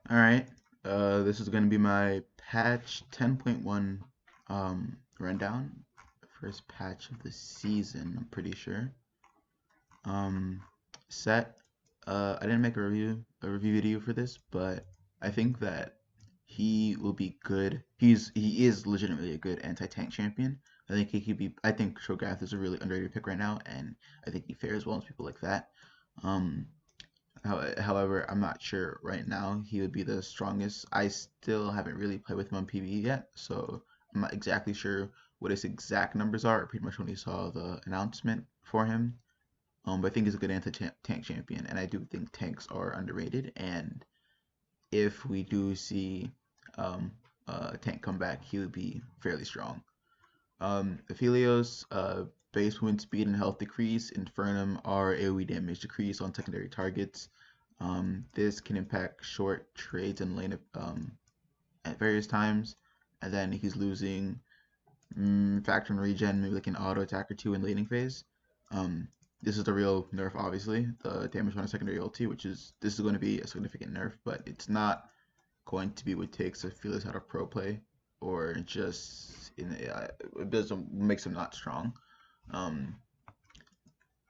Alright, this is going to be my patch 10.1 rundown. First patch of the season, I'm pretty sure. Um, Set. I didn't make a review video for this, but I think that he will be good. He is legitimately a good anti-tank champion. I think he could be. I think Shogath is a really underrated pick right now, and I think he fares well with people like that. Um, However, I'm not sure right now he would be the strongest. I still haven't really played with him on PvE yet, so I'm not exactly sure what his exact numbers are. I pretty much only saw the announcement for him. But I think he's a good anti-tank champion, and I do think tanks are underrated. And if we do see um, a tank come back, he would be fairly strong. Aphelios, base movement speed and health decrease. Infernum are AoE damage decrease on secondary targets. This can impact short trades and lane at various times. And then he's losing factor and regen, maybe like an auto attack or two in laning phase. Um, this is the real nerf, obviously. The damage on a secondary ulti, this is going to be a significant nerf, but it's not going to be what takes Aphelios out of pro play or just it doesn't makes him not strong. Um,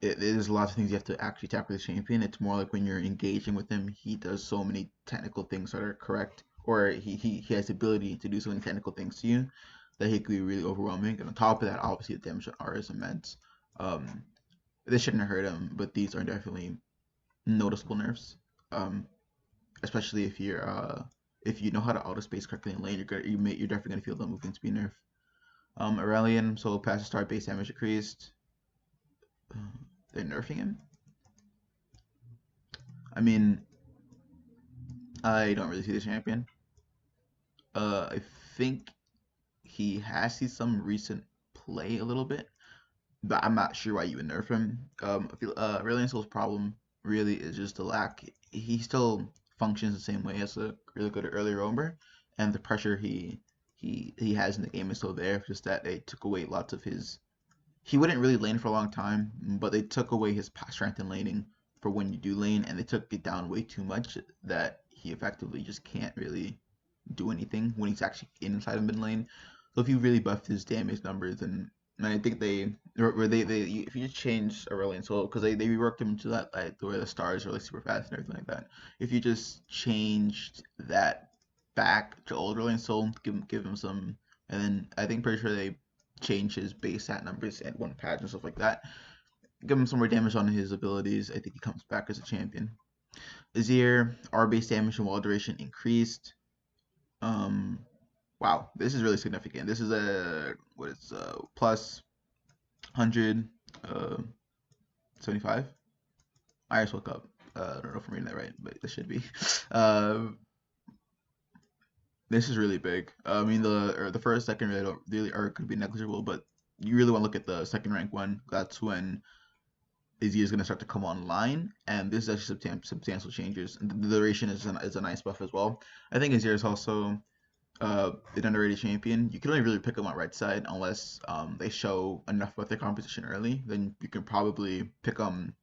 there's lots of things you have to actually tackle with the champion. It's more like when you're engaging with him, he does so many technical things that are correct, or he has the ability to do so many technical things to you that he could be really overwhelming. And on top of that, obviously the damage on R is immense. Um, this shouldn't hurt him, but these are definitely noticeable nerfs. Um, Especially if you know how to auto space correctly in lane, you're definitely gonna feel the movement speed nerf. Aurelian, solo pass to start base damage decreased. Uh, they're nerfing him. I mean, I don't really see the champion. I think he has seen some recent play a little bit, but I'm not sure why you would nerf him. I feel Aurelian Soul's problem really is just the lack. He still functions the same way as a really good early roamer, and the pressure he has in the game is still there. Just that they took away lots of his. He wouldn't really lane for a long time, but they took away his strength in laning for when you do lane, and they took it down way too much that he effectively just can't really do anything when he's actually inside of mid lane. So if you really buffed his damage numbers, and I think they if you just change Aurelion Soul because they reworked him to that like where the stars are like super fast and everything like that. If you just changed that back to old Aurelion Soul, give him some, and then I think pretty sure they change his base stat numbers at one patch and stuff like that. Give him some more damage on his abilities. I think he comes back as a champion. Azir, R base damage and wall duration increased. Um, wow, this is really significant. This is a what is plus 100 75. I just woke up. I don't know if I'm reading that right, but this should be. Uh, this is really big. I mean, the first, second really don't really are could be negligible, but you really want to look at the second rank one. That's when Izzy is going to start to come online, and this is actually substantial changes. And the duration is a nice buff as well. I think Azir is also an underrated champion. You can only really pick him on right side unless they show enough about their composition early. Then you can probably pick them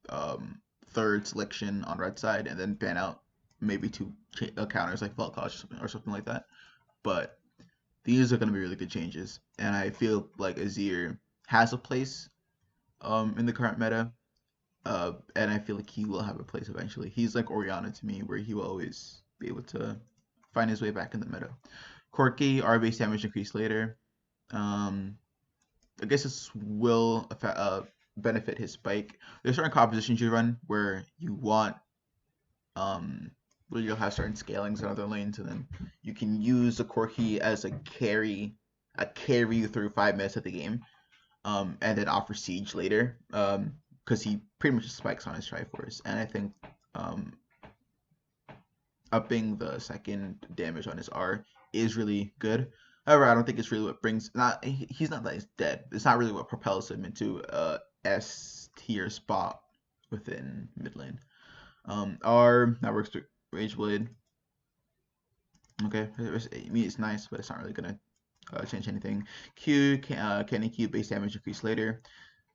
third selection on right side and then ban out maybe two counters like Vault College or something like that. But these are going to be really good changes, and I feel like Azir has a place in the current meta. And I feel like he will have a place eventually. He's like Oriana to me, where he will always be able to find his way back in the meta. Corki, R base damage increase later. Um, I guess this will benefit his spike. There's certain compositions you run where you want where you'll have certain scalings in other lanes, and then you can use the Corki as a carry you through 5 minutes of the game, and then offer siege later, because he pretty much spikes on his Triforce, and I think um, upping the second damage on his R is really good. However, I don't think it's really what brings not he's not that he's dead. It's not really what propels him into a S tier spot within mid lane. R that works through Rage Blade. Okay, I mean it's nice, but it's not really gonna change anything. Q can EQ base damage increase later.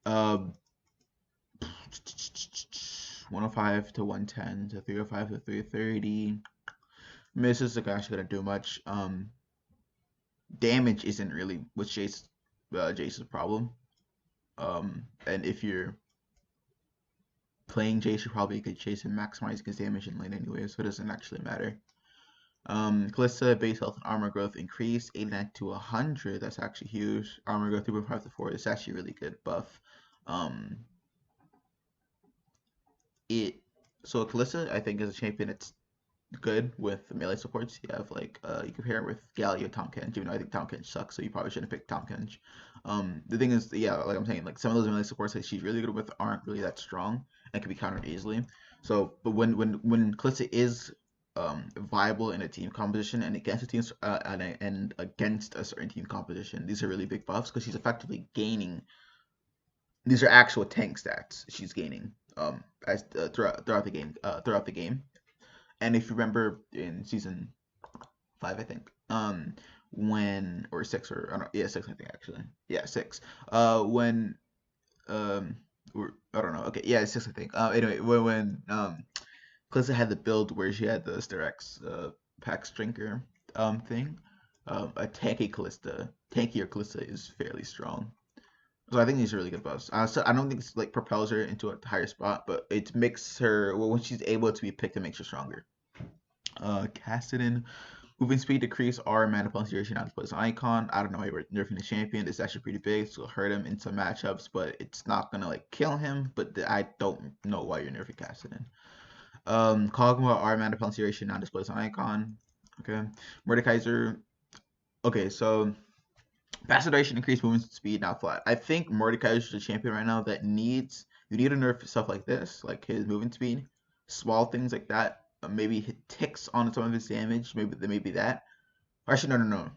105 to 110 to 305 to 330. I mean, this isn't actually gonna do much. Damage isn't really what's Jace's problem. And if you're playing Jace, you probably could chase and maximize his damage in lane anyway, so it doesn't actually matter. Kalista base health and armor growth increased 89 to 100. That's actually huge. Armor growth 3.5 to 4. It's actually a really good buff. Um, it so Kalista I think is a champion that's good with melee supports. You have like you compare it with Galio, Tahm Kench, even though I think Tahm Kench sucks, so you probably shouldn't pick Tahm Kench. The thing is, yeah, like I'm saying, like some of those melee supports that she's really good with aren't really that strong and can be countered easily. So, but when Kalista is viable in a team composition and against a team and against a certain team composition, these are really big buffs because she's effectively gaining. These are actual tank stats she's gaining as throughout the game. And if you remember in season 5, I think, when or 6 or I don't know, yeah 6 I think actually, yeah 6, when or I don't know, okay, yeah 6 I think. Anyway, when Kalista had the build where she had the Sterex Pax Drinker thing, a tankier Kalista is fairly strong. So I think these are really good buffs. So I don't think it's like propels her into a higher spot, but it makes her, well, when she's able to be picked, it makes her stronger. Cassidy, moving speed decrease R mana plus duration not displays an icon. I don't know why we're nerfing the champion. It's actually pretty big, so it'll hurt him in some matchups, but it's not gonna like kill him. But I don't know why you're nerfing Cassidy. Kog'Maw R mana plus duration not displays an icon. Okay. Mordekaiser. Okay, so passive duration increased movement speed now flat. I think Mordekaiser is a champion right now that needs you need to nerf stuff like this, like his movement speed, small things like that. Maybe hit ticks on some of his damage. Maybe that. Or actually, no.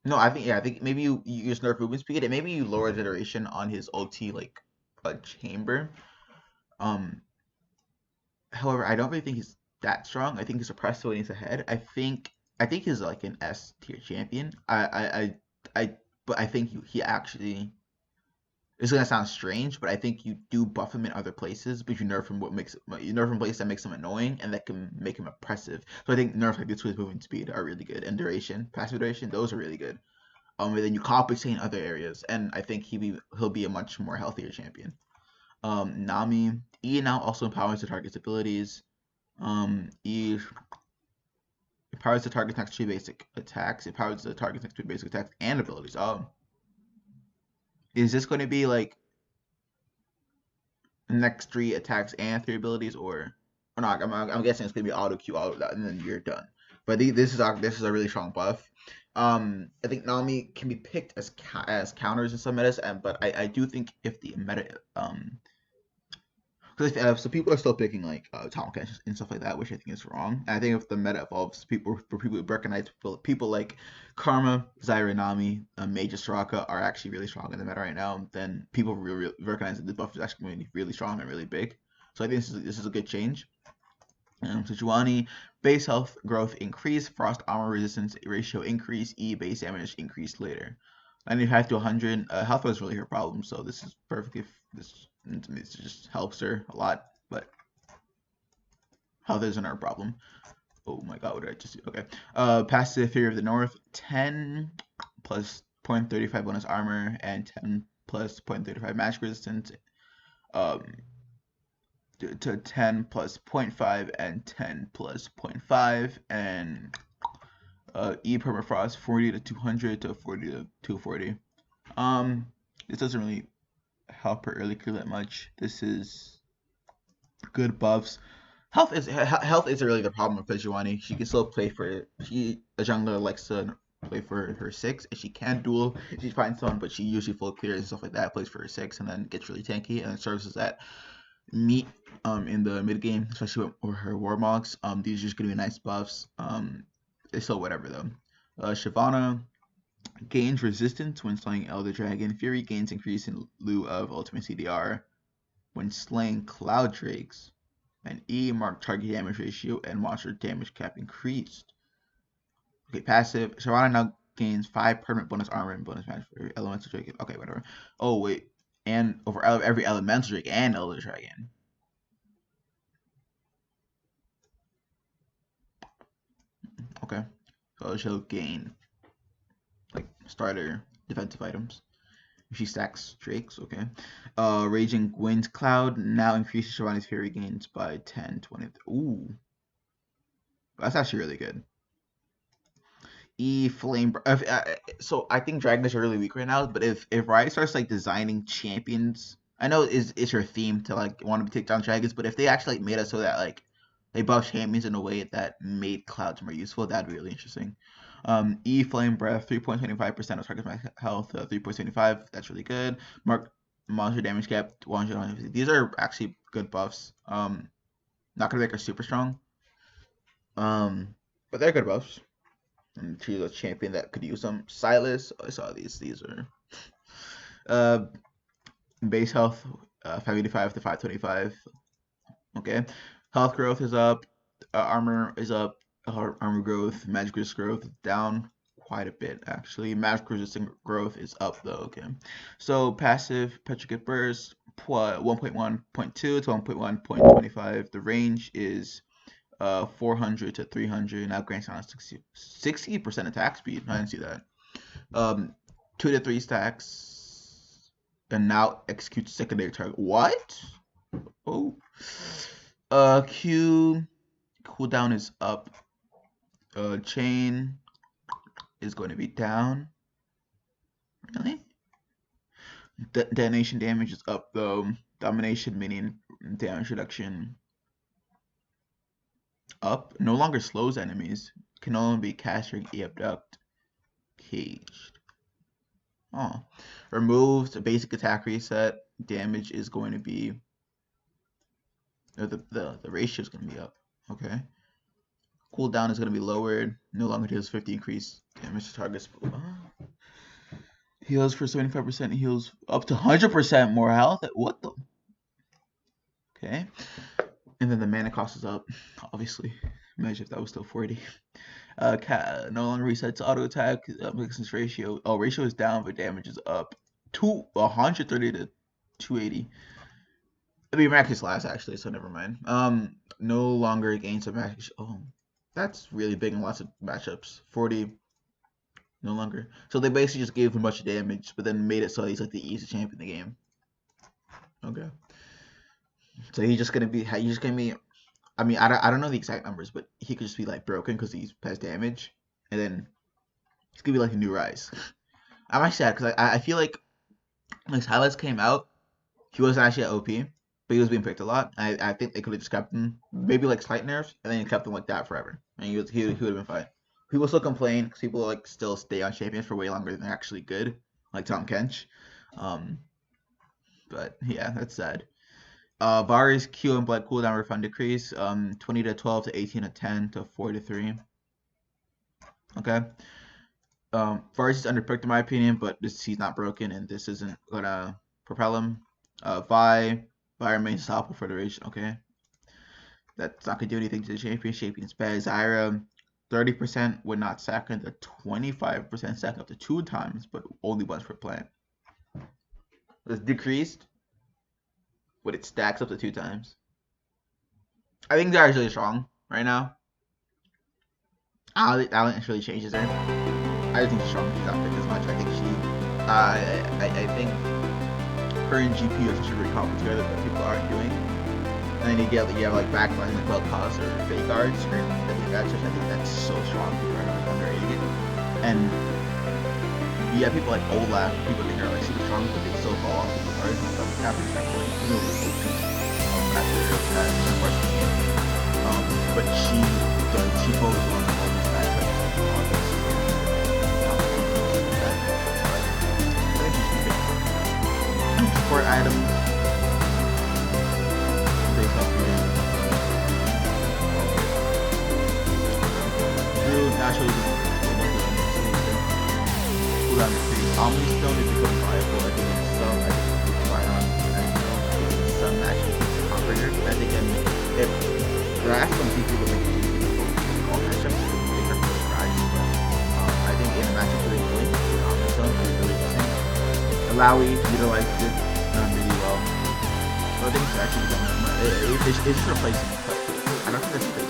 No, I think maybe you just nerf movement speed and maybe you lower the duration on his ulti like a chamber. Um, However, I don't really think he's that strong. I think he's suppressed when he's ahead. I think he's like an S tier champion. But I think he actually. It's gonna sound strange, but I think you do buff him in other places, but you nerf him places that makes him annoying and that can make him oppressive. So I think nerfs like this with movement speed are really good, and duration, passive duration, those are really good. And then you compensate in other areas, and I think he'll be a much more healthier champion. Nami E now also empowers the target's abilities. E empowers the target's next 2 basic attacks. Empowers the target's next 2 basic attacks and abilities. Is this going to be like next 3 attacks and 3 abilities, or not? I'm guessing it's going to be auto Q all of that, and then you're done. But this is a really strong buff. I think Nami can be picked as counters in some metas, but I do think if the meta because so people are still picking like Tahm Kench and stuff like that, which I think is wrong. And I think if the meta evolves, people recognize people like Karma, Zyra, Nami, Mage, Soraka are actually really strong in the meta right now. Then people really recognize that the buff is actually going to be really strong and really big. So I think this is a good change. Sejuani, base health growth increase, frost armor resistance ratio increase, E base damage increase later. 95 to 100, health was really her problem, so this is perfect if this just helps her a lot, but health isn't our problem. Oh my god, what did I just do? Okay. Passive Fury of the North, 10 plus 0.35 bonus armor and 10 plus 0.35 magic resistance. To 10 plus 0.5 and 10 plus 0.5 and E permafrost 40 to 200 to 40 to 240. This doesn't really help her early kill that much. This is good buffs. Health isn't really the problem with Sejuani. She can still play for a jungler likes to play for her 6. If she can duel, if she finds someone, but she usually full clears and stuff like that, plays for her 6 and then gets really tanky and then serves as that meat in the mid game, especially with her Warmogs. These are just gonna be nice buffs. It's still whatever though. Shyvana gains resistance when slaying Elder Dragon. Fury gains increase in lieu of ultimate CDR when slaying Cloud Drakes. And E marked target damage ratio and monster damage cap increased. Okay, passive. Shyvana now gains 5 permanent bonus armor and bonus match for elemental dragon. Okay, whatever. Oh wait, and over every elemental dragon and Elder Dragon. Okay. So she'll gain like starter defensive items. She stacks Drakes, okay. Raging Wind Cloud now increases Shivani's Fury gains by 10, 20. Ooh. That's actually really good. Flame. So I think Dragons are really weak right now, but if Riot starts like designing champions, I know it's your theme to like want to take down dragons, but if they actually like made it so that like they buff champions in a way that made clouds more useful, that'd be really interesting. Flame Breath, 3.25% of target max health, 3.75. That's really good. Monster damage cap, 150. These are actually good buffs. Not gonna make her super strong. But they're good buffs. And choose a champion that could use them. Silas, I saw these. These are base health, 585 to 525. Okay, health growth is up. Armor is up. Armor growth, magic resist growth down quite a bit actually. Magic resistant growth is up though. Okay, so passive Petrificate Burst 1.1.2 to 1.1.25. The range is 400 to 300. Now grants on 60% attack speed. I didn't see that. 2 to 3 stacks, and now executes secondary target. What? Oh. Q cooldown is up. Chain is going to be down. Really? Detonation damage is up though. Domination minion damage reduction up. No longer slows enemies. Can only be castering abduct. Caged. Oh. Removed basic attack reset. Damage is going to be the ratio is going to be up. Okay. Cooldown is going to be lowered. No longer deals 50 increased damage to targets. Heals for 75%. Heals up to 100% more health. What the? Okay. And then the mana cost is up. Obviously. Imagine if that was still 40. No longer resets auto attack. Resistance ratio. Oh, ratio is down, but damage is up. 130 to 280. I mean, max is last actually, so never mind. No longer gains a max. Oh, that's really big in lots of matchups. 40. No longer. So they basically just gave him a bunch of damage, but then made it so he's like the easiest champ in the game. Okay. So he's just gonna be. I mean, I don't know the exact numbers, but he could just be like broken because he has damage, and then it's gonna be like a new Rise. I'm actually sad because I feel like his highlights came out, he wasn't actually at OP, but he was being picked a lot. I think they could have just kept him, maybe like slight nerfs, and then kept him like that forever, and he would have been fine. People still complain because people like still stay on champions for way longer than they're actually good, like Tom Kench. But yeah, that's sad. Varus Q and Blood cooldown refund decrease 20 to 12 to 18 to 10 to 4 to 3. Okay. Varus is underpicked in my opinion, but he's not broken, and this isn't gonna propel him. Vi remains stoppable for duration. Okay. That's not gonna do anything to the champion. Champion's bad. Zyra 30% would not sack into 25% sack up to 2 times, but only once per plant. It's decreased, but it stacks up to 2 times. I think Zyra's really strong right now. I don't think it really changes her. I just think she's strong. She's not picked as much. I think she. I think her and GP are such a great combo together that people aren't doing. And then you have like backline like well cost or fake guards or that's just, I think that's so strong. People are underrated. And you have people like Olaf, people think are like super strong, but they still fall off the cards and stuff. After that point, but she follows on all these matchups. Support items. Drew naturally cooldown decrease. Omni Stone is becoming viable. I think it's some. I think it's fine on. Some matches operator. I think if there are some people that make all matchups, they can rise. I think in a matchup where they're going, Omni Stone is really interesting. Alawi utilized it really well. So I think it's actually going to. It's just replacing. I don't think that's